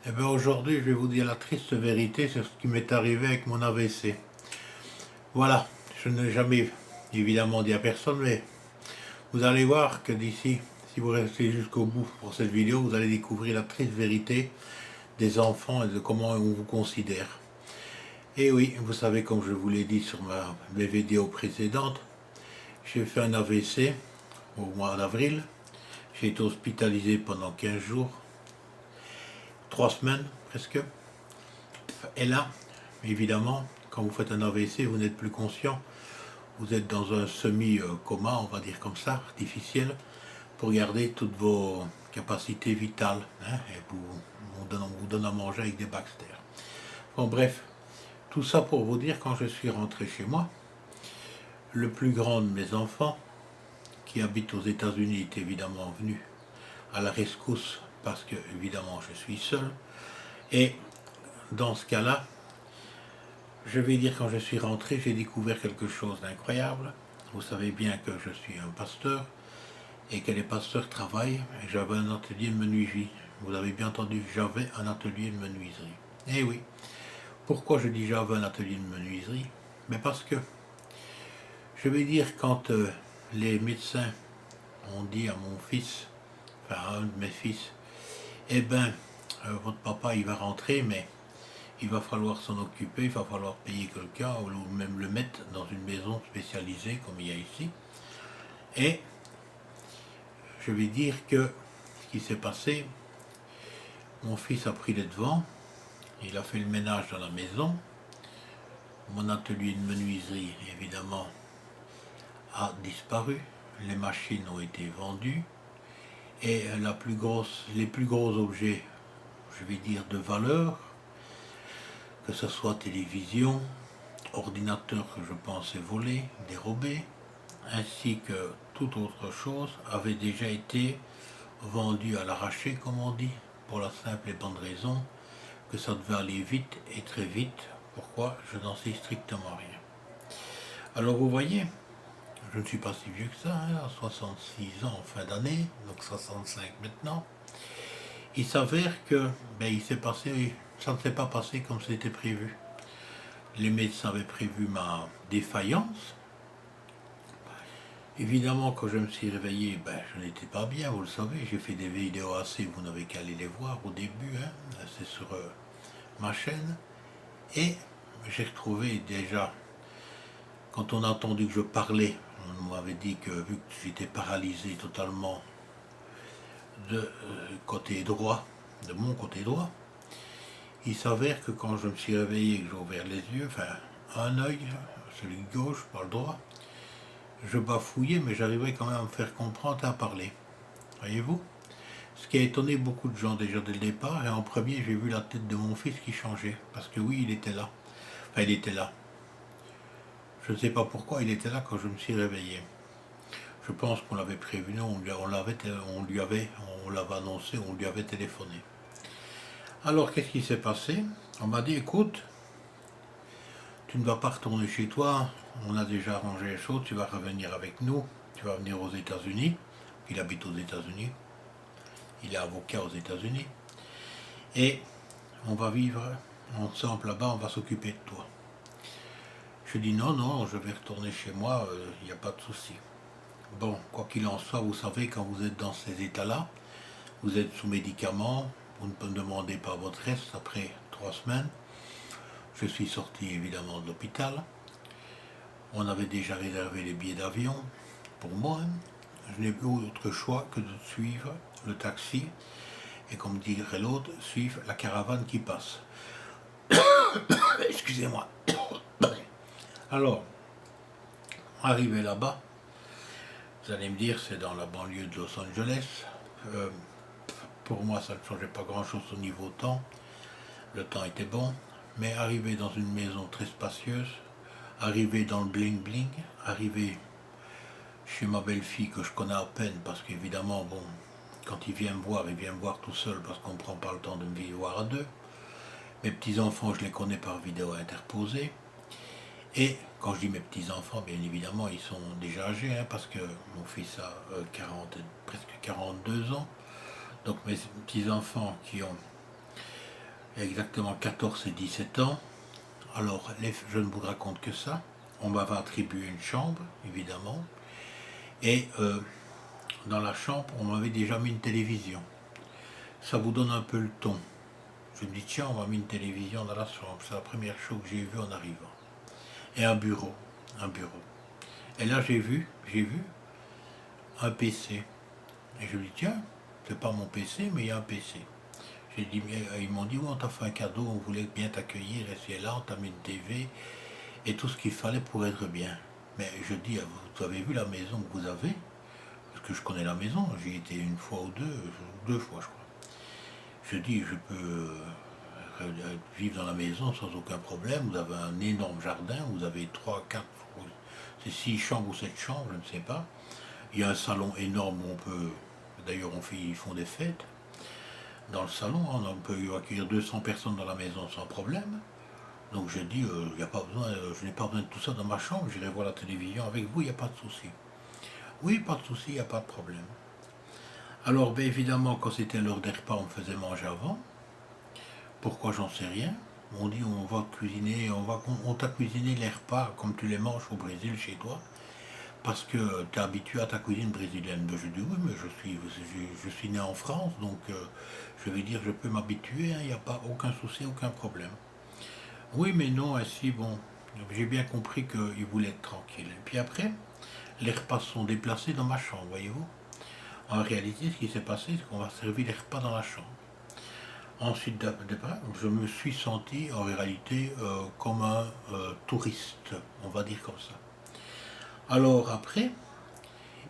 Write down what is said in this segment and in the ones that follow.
Eh bien aujourd'hui, je vais vous dire la triste vérité sur ce qui m'est arrivé avec mon AVC. Voilà, je n'ai jamais évidemment dit à personne, mais vous allez voir que d'ici, si vous restez jusqu'au bout pour cette vidéo, vous allez découvrir la triste vérité des enfants et de comment on vous considère. Et oui, vous savez, comme je vous l'ai dit sur mes vidéos précédentes, j'ai fait un AVC au mois d'avril. J'ai été hospitalisé pendant 15 jours, 3 semaines presque. Et là, évidemment, quand vous faites un AVC, vous n'êtes plus conscient. Vous êtes dans un semi-coma, on va dire comme ça, artificiel, pour garder toutes vos capacités vitales. Hein, et on vous donne à manger avec des Baxter. Bon, bref, tout ça pour vous dire, quand je suis rentré chez moi, le plus grand de mes enfants, qui habite aux États-Unis, est évidemment venu à la rescousse parce que, évidemment, je suis seul. Et dans ce cas-là, je vais dire, quand je suis rentré, j'ai découvert quelque chose d'incroyable. Vous savez bien que je suis un pasteur et que les pasteurs travaillent. Et j'avais un atelier de menuiserie. Vous avez bien entendu, j'avais un atelier de menuiserie. Eh oui. Pourquoi je dis j'avais un atelier de menuiserie? Mais parce que, je vais dire, quand les médecins ont dit à mon fils, enfin à un de mes fils, eh ben, votre papa il va rentrer, mais il va falloir s'en occuper, il va falloir payer quelqu'un ou même le mettre dans une maison spécialisée comme il y a ici. Et je vais dire que ce qui s'est passé, mon fils a pris les devants, il a fait le ménage dans la maison, mon atelier de menuiserie évidemment a disparu, les machines ont été vendues et les plus gros objets, je vais dire de valeur, que ce soit télévision, ordinateur que je pensais voler, dérobé, ainsi que toute autre chose, avait déjà été vendu à l'arraché, comme on dit, pour la simple et bonne raison que ça devait aller vite et très vite. Pourquoi? Je n'en sais strictement rien. Alors vous voyez, je ne suis pas si vieux que ça, hein, à 66 ans en fin d'année, donc 65 maintenant. Il s'avère que il s'est passé, ça ne s'est pas passé comme c'était prévu. Les médecins avaient prévu ma défaillance. Évidemment, quand je me suis réveillé, je n'étais pas bien, vous le savez. J'ai fait des vidéos assez, vous n'avez qu'à aller les voir au début, hein, c'est sur ma chaîne. Et j'ai retrouvé déjà, quand on a entendu que je parlais, on m'avait dit que vu que j'étais paralysé totalement de côté droit, de mon côté droit, il s'avère que quand je me suis réveillé, que j'ai ouvert les yeux, enfin un œil, celui de gauche, pas le droit, je bafouillais, mais j'arrivais quand même à me faire comprendre et à parler. Voyez-vous? Ce qui a étonné beaucoup de gens déjà dès le départ, et en premier, j'ai vu la tête de mon fils qui changeait, parce que oui, il était là. Enfin, il était là. Je ne sais pas pourquoi il était là quand je me suis réveillé. Je pense qu'on l'avait prévenu, on l'avait annoncé, on lui avait téléphoné. Alors, qu'est-ce qui s'est passé? On m'a dit, écoute, tu ne vas pas retourner chez toi, on a déjà arrangé les choses, tu vas revenir avec nous, tu vas venir aux États-Unis. Il habite aux États-Unis, il est avocat aux États-Unis, et on va vivre ensemble là-bas, on va s'occuper de toi. Je dis non, non, je vais retourner chez moi, il n'y a pas de souci. Bon, quoi qu'il en soit, vous savez, quand vous êtes dans ces états-là, vous êtes sous médicaments, vous ne me demandez pas votre reste après 3 semaines. Je suis sorti évidemment de l'hôpital. On avait déjà réservé les billets d'avion pour moi. Je n'ai plus autre choix que de suivre le taxi et, comme dirait l'autre, suivre la caravane qui passe. Excusez-moi. Alors, arrivé là-bas, vous allez me dire, c'est dans la banlieue de Los Angeles. Pour moi, ça ne changeait pas grand-chose au niveau temps. Le temps était bon. Mais arrivé dans une maison très spacieuse, arrivé dans le bling-bling, arrivé chez ma belle-fille que je connais à peine, parce qu'évidemment, bon, quand il vient me voir tout seul, parce qu'on ne prend pas le temps de me voir à deux. Mes petits-enfants, je les connais par vidéo interposée. Et quand je dis mes petits-enfants, bien évidemment, ils sont déjà âgés, hein, parce que mon fils a presque 42 ans. Donc mes petits-enfants qui ont exactement 14 et 17 ans. Alors, je ne vous raconte que ça. On m'avait attribué une chambre, évidemment. Et dans la chambre, on m'avait déjà mis une télévision. Ça vous donne un peu le ton. Je me dis, tiens, on m'a mis une télévision dans la chambre. C'est la première chose que j'ai vue en arrivant. Et un bureau. Un bureau. Et là, j'ai vu un PC. Et je me dis, tiens, c'est pas mon PC, mais il y a un PC. J'ai dit, ils m'ont dit, oui, on t'a fait un cadeau, on voulait bien t'accueillir, et c'est là, on t'a mis une TV, et tout ce qu'il fallait pour être bien. Mais je dis, vous avez vu la maison que vous avez? Parce que je connais la maison, j'y étais une fois ou deux fois, je crois. Je dis, je peux vivre dans la maison sans aucun problème, vous avez un énorme jardin, vous avez 3, 4, c'est 6 chambres ou 7 chambres, je ne sais pas. Il y a un salon énorme où on peut, d'ailleurs ils font des fêtes. Dans le salon, hein, on peut accueillir 200 personnes dans la maison sans problème. Donc je dis, y a pas besoin, je n'ai pas besoin de tout ça dans ma chambre, j'irai voir la télévision avec vous, il n'y a pas de souci. Oui, pas de souci, il n'y a pas de problème. Alors, bien évidemment, quand c'était l'heure des repas, on me faisait manger avant. Pourquoi, j'en sais rien. On dit, on va cuisiner, on t'a cuisiné les repas comme tu les manges au Brésil chez toi, parce que tu es habitué à ta cuisine brésilienne. Ben, je dis, oui, mais je suis né en France, donc je vais dire, je peux m'habituer, il n'y a pas aucun souci, aucun problème. Oui, mais non, ainsi, bon, j'ai bien compris qu'il voulait être tranquille. Et puis après, les repas sont déplacés dans ma chambre, voyez-vous. En réalité, ce qui s'est passé, c'est qu'on va servir les repas dans la chambre. Ensuite, je me suis senti en réalité comme un touriste, on va dire comme ça. Alors après,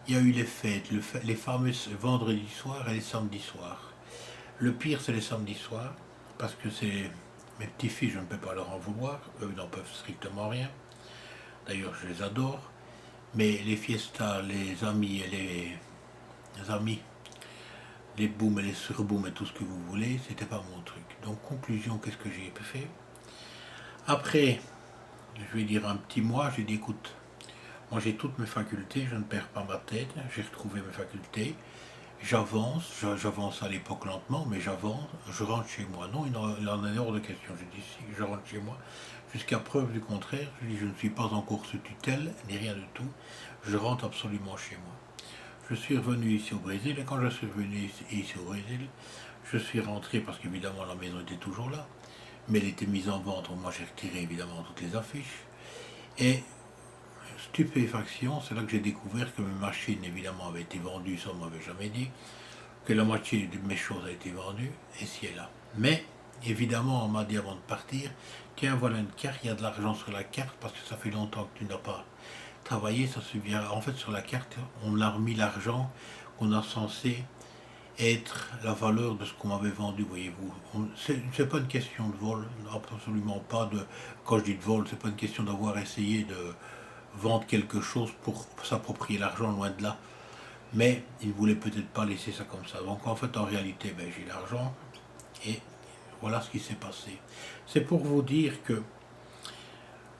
il y a eu les fêtes, les fameux vendredis soirs et les samedis soirs. Le pire, c'est les samedis soirs, parce que c'est mes petits-fils, je ne peux pas leur en vouloir, eux n'en peuvent strictement rien. D'ailleurs, je les adore. Mais les fiestas, les amis et les amis, les booms et les surbooms et tout ce que vous voulez, c'était pas mon truc. Donc, conclusion, qu'est-ce que j'ai fait? Après, je vais dire un petit mois, j'ai dit, écoute, moi j'ai toutes mes facultés, je ne perds pas ma tête, j'ai retrouvé mes facultés, j'avance à l'époque lentement, mais j'avance, je rentre chez moi. Non, il en est hors de question, j'ai dit, si, je rentre chez moi. Jusqu'à preuve du contraire, je dis, je ne suis pas encore sous tutelle, ni rien du tout, je rentre absolument chez moi. Je suis revenu ici au Brésil, et quand je suis revenu ici au Brésil, je suis rentré, parce qu'évidemment la maison était toujours là, mais elle était mise en vente, moi j'ai retiré évidemment toutes les affiches, et stupéfaction, c'est là que j'ai découvert que mes machines évidemment avaient été vendues, ça on m'avait jamais dit, que la moitié de mes choses a été vendue, et ci et là. Mais évidemment on m'a dit avant de partir, tiens voilà une carte, il y a de l'argent sur la carte, parce que ça fait longtemps que tu n'as pas travaillé, ça se vient. En fait sur la carte, on a remis l'argent qu'on a censé être la valeur de ce qu'on m'avait vendu, voyez-vous. C'est pas une question de vol, absolument pas de. Quand je dis de vol, c'est pas une question d'avoir essayé de vendre quelque chose pour s'approprier l'argent, loin de là. Mais ils ne voulaient peut-être pas laisser ça comme ça. Donc en fait, en réalité, ben, j'ai l'argent et voilà ce qui s'est passé. C'est pour vous dire que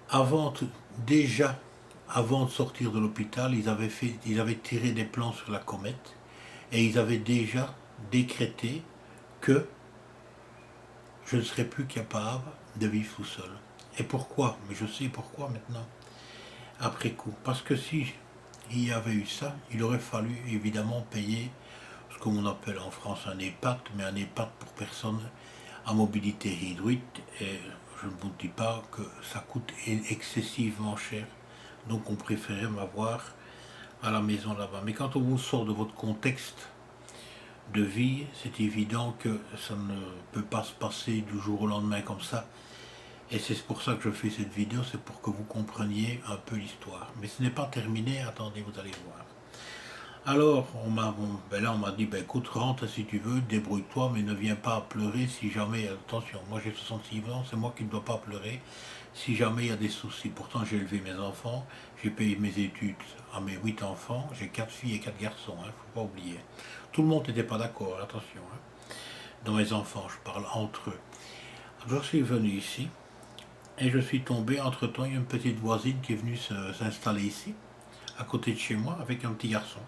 avant, déjà, avant de sortir de l'hôpital, ils avaient tiré des plans sur la comète et ils avaient déjà décrété que je ne serais plus capable de vivre tout seul. Et pourquoi? Mais je sais pourquoi maintenant, après coup. Parce que si il y avait eu ça, il aurait fallu évidemment payer ce qu'on appelle en France un EHPAD, mais un EHPAD pour personnes à mobilité réduite. Et je ne vous dis pas que ça coûte excessivement cher. Donc on préférait m'avoir à la maison là-bas. Mais quand on vous sort de votre contexte de vie, c'est évident que ça ne peut pas se passer du jour au lendemain comme ça. Et c'est pour ça que je fais cette vidéo, c'est pour que vous compreniez un peu l'histoire. Mais ce n'est pas terminé, attendez, vous allez voir. Alors, là on m'a dit, ben, écoute, rentre si tu veux, débrouille-toi, mais ne viens pas pleurer si jamais, attention, moi j'ai 66 ans, c'est moi qui ne dois pas pleurer si jamais il y a des soucis. Pourtant j'ai élevé mes enfants, j'ai payé mes études à mes 8 enfants, j'ai 4 filles et 4 garçons, hein, faut pas oublier. Tout le monde n'était pas d'accord, attention. Hein. Dans mes enfants, je parle entre eux. Alors, je suis venu ici, et je suis tombé, entre-temps, il y a une petite voisine qui est venue s'installer ici, à côté de chez moi, avec un petit garçon.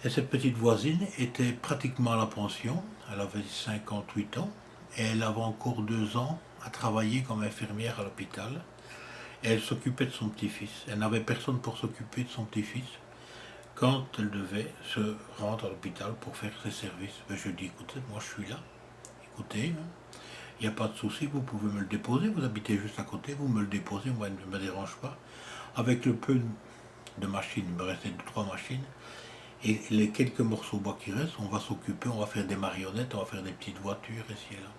Et cette petite voisine était pratiquement à la pension, elle avait 58 ans, et elle avait encore 2 ans à travailler comme infirmière à l'hôpital. Et elle s'occupait de son petit-fils. Elle n'avait personne pour s'occuper de son petit-fils quand elle devait se rendre à l'hôpital pour faire ses services. Ben, je dis, écoutez, moi je suis là, écoutez, hein, il n'y a pas de souci, vous pouvez me le déposer, vous habitez juste à côté, vous me le déposez, moi, il ne me dérange pas. Avec le peu de machines, il me restait 2, 3 machines, et les quelques morceaux de bois qui restent, on va s'occuper, on va faire des marionnettes, on va faire des petites voitures ici et là.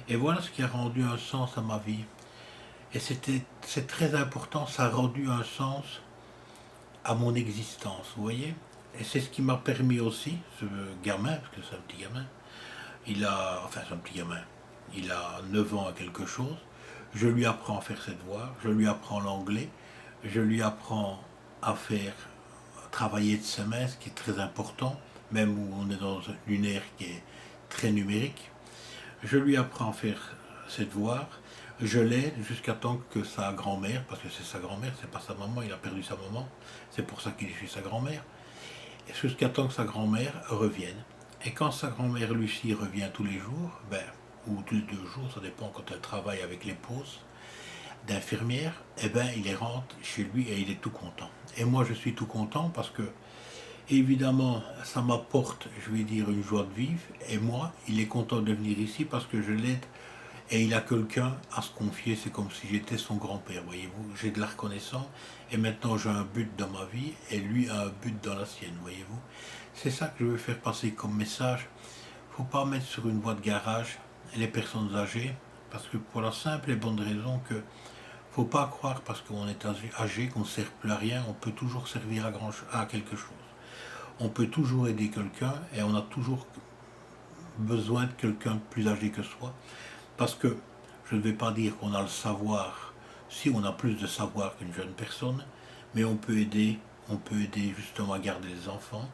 Et voilà ce qui a rendu un sens à ma vie. Et c'est très important, ça a rendu un sens à mon existence, vous voyez. Et c'est ce qui m'a permis aussi, ce gamin, parce que c'est un petit gamin, c'est un petit gamin, il a 9 ans à quelque chose, je lui apprends à faire ses devoirs, je lui apprends l'anglais, je lui apprends à faire, à travailler de ses mains, ce qui est très important, même où on est dans une ère qui est très numérique. Je lui apprends à faire ses devoirs, je l'aide jusqu'à temps que sa grand-mère, parce que c'est sa grand-mère, c'est pas sa maman, il a perdu sa maman, c'est pour ça qu'il est chez sa grand-mère, jusqu'à temps que sa grand-mère revienne. Et quand sa grand-mère Lucie revient tous les jours, ou tous les 2 jours, ça dépend quand elle travaille avec les pauses d'infirmière, il rentre chez lui et il est tout content. Et moi je suis tout content parce que évidemment, ça m'apporte, je vais dire, une joie de vivre. Et moi, il est content de venir ici parce que je l'aide. Et il a quelqu'un à se confier. C'est comme si j'étais son grand-père, voyez-vous. J'ai de la reconnaissance. Et maintenant, j'ai un but dans ma vie. Et lui a un but dans la sienne, voyez-vous. C'est ça que je veux faire passer comme message. Il ne faut pas mettre sur une voie de garage les personnes âgées. Parce que pour la simple et bonne raison que faut pas croire parce qu'on est âgé qu'on ne sert plus à rien. On peut toujours servir à quelque chose. On peut toujours aider quelqu'un et on a toujours besoin de quelqu'un de plus âgé que soi. Parce que je ne vais pas dire qu'on a le savoir, si on a plus de savoir qu'une jeune personne, mais on peut aider justement à garder les enfants,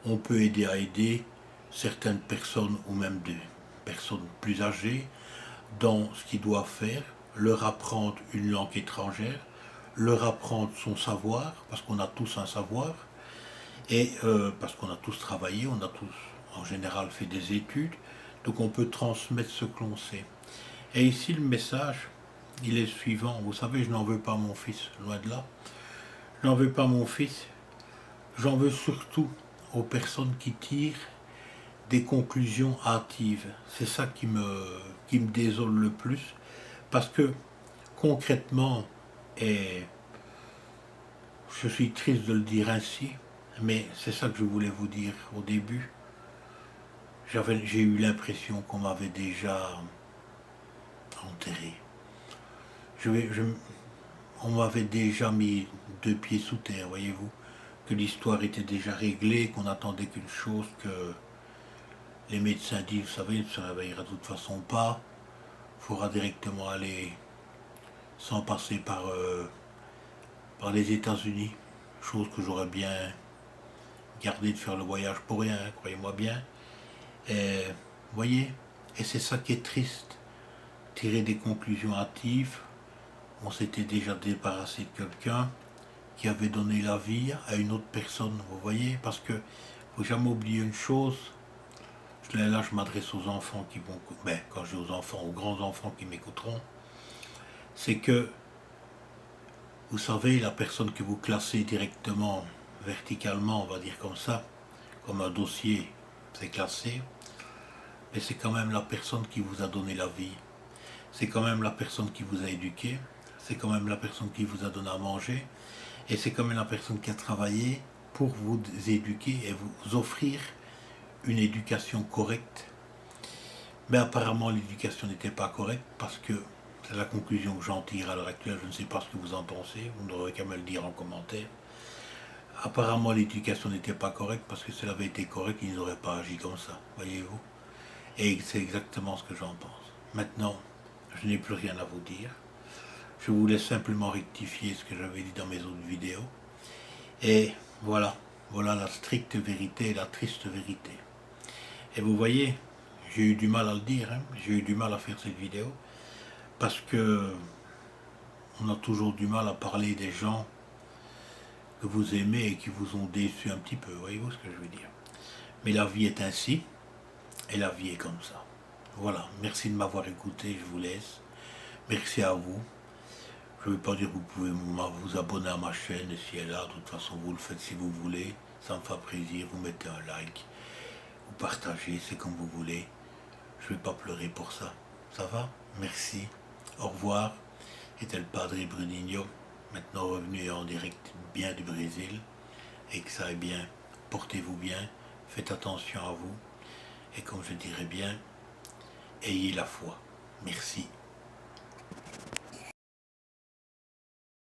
on peut aider à aider certaines personnes ou même des personnes plus âgées dans ce qu'ils doivent faire, leur apprendre une langue étrangère, leur apprendre son savoir, parce qu'on a tous un savoir, et parce qu'on a tous travaillé, on a tous en général fait des études, donc on peut transmettre ce que l'on sait. Et ici le message, il est le suivant. Vous savez, je n'en veux pas mon fils, loin de là. Je n'en veux pas mon fils, j'en veux surtout aux personnes qui tirent des conclusions hâtives. C'est ça qui me désole le plus, parce que concrètement, et je suis triste de le dire ainsi, mais c'est ça que je voulais vous dire au début. J'ai eu l'impression qu'on m'avait déjà enterré. Je, je- on m'avait déjà mis 2 pieds sous terre, voyez-vous. Que l'histoire était déjà réglée, qu'on attendait qu'une chose, que les médecins disent, vous savez, il ne se réveillera de toute façon pas. Il faudra directement aller sans passer par les États-Unis. Chose que j'aurais bien gardé de faire le voyage pour rien, hein, croyez-moi bien. Et vous voyez, et c'est ça qui est triste. Tirer des conclusions hâtives. On s'était déjà débarrassé de quelqu'un qui avait donné la vie à une autre personne, vous voyez, parce que faut jamais oublier une chose. Là, je m'adresse aux enfants qui vont, quand je dis aux enfants, aux grands enfants qui m'écouteront, c'est que vous savez, la personne que vous classez directement, verticalement, on va dire comme ça, comme un dossier, c'est classé, mais c'est quand même la personne qui vous a donné la vie. C'est quand même la personne qui vous a éduqué. C'est quand même la personne qui vous a donné à manger. Et c'est quand même la personne qui a travaillé pour vous éduquer et vous offrir une éducation correcte. Mais apparemment, l'éducation n'était pas correcte parce que c'est la conclusion que j'en tire à l'heure actuelle. Je ne sais pas ce que vous en pensez. Vous n'aurez qu'à me le dire en commentaire. Apparemment, l'éducation n'était pas correcte parce que si elle avait été correcte, ils n'auraient pas agi comme ça, voyez-vous. Et c'est exactement ce que j'en pense. Maintenant, je n'ai plus rien à vous dire. Je voulais simplement rectifier ce que j'avais dit dans mes autres vidéos. Et voilà, voilà la stricte vérité et la triste vérité. Et vous voyez, j'ai eu du mal à le dire, hein. J'ai eu du mal à faire cette vidéo, parce que on a toujours du mal à parler des gens que vous aimez et qui vous ont déçu un petit peu, voyez-vous ce que je veux dire. Mais la vie est ainsi, et la vie est comme ça. Voilà, merci de m'avoir écouté, je vous laisse. Merci à vous. Je ne vais pas dire que vous pouvez vous abonner à ma chaîne, si elle est là, de toute façon vous le faites si vous voulez. Ça me fait plaisir, vous mettez un like, vous partagez, c'est comme vous voulez. Je ne vais pas pleurer pour ça. Ça va? Merci. Au revoir. C'était le Padre Bruninho, maintenant revenu en direct bien du Brésil. Et que ça aille bien. Portez-vous bien. Faites attention à vous. Et comme je dirais bien, ayez la foi. Merci.